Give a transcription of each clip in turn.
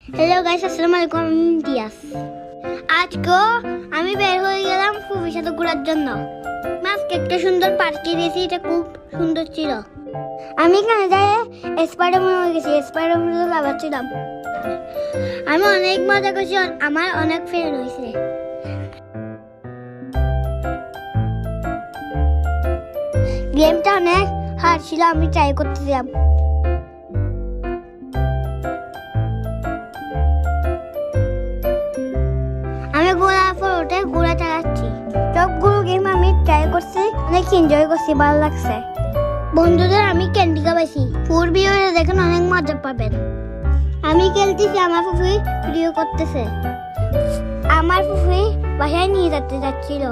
Hello guys, আসসালামু আলাইকুম। আমি ইমতিয়াজ। আজকে আমি বের হয়ে গেলাম ফুফির সাথে ঘোরার জন্য। আজকে একটা সুন্দর পার্কে গেছি, এটা খুব সুন্দর ছিল। আমি এখানে যাই স্পাইডারম্যান হয়ে গেছি, স্পাইডারম্যান লাগাচ্ছিলাম। আমি অনেক মজা করছি, আমার অনেক ফ্রেন্ড হয়েছে। গেমটা অনেক হার্ড ছিল, আমি ট্রাই করতেছিলাম। আমি ঘোড়া চালাচ্ছি। সবগুলো গেম আমি ট্রাই করছি, অনেক এনজয় করছি, ভালো লাগছে। বন্ধুদের আমি ক্যান্ডি খাওয়াইছি। ফুল ভিডিওটা দেখেন, অনেক মজা পাবেন। আমি খেলতেছি, আমার ফুফি ভিডিও করতেছে। আমার ফুফি বাসায় নিয়ে যেতে যাচ্ছিল,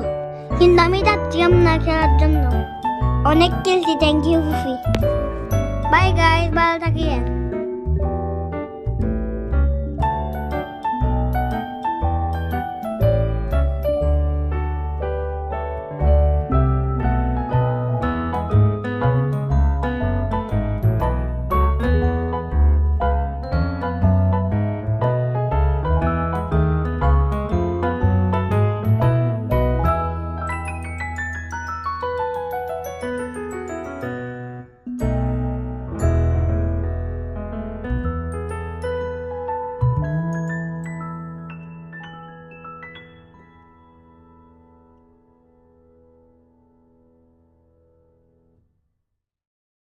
কিন্তু আমি যাচ্ছিলাম না খেলার জন্য। অনেক খেলছি। থ্যাংক ইউ ফুফি। বাই গাইস, ভালো থাকিয়েন।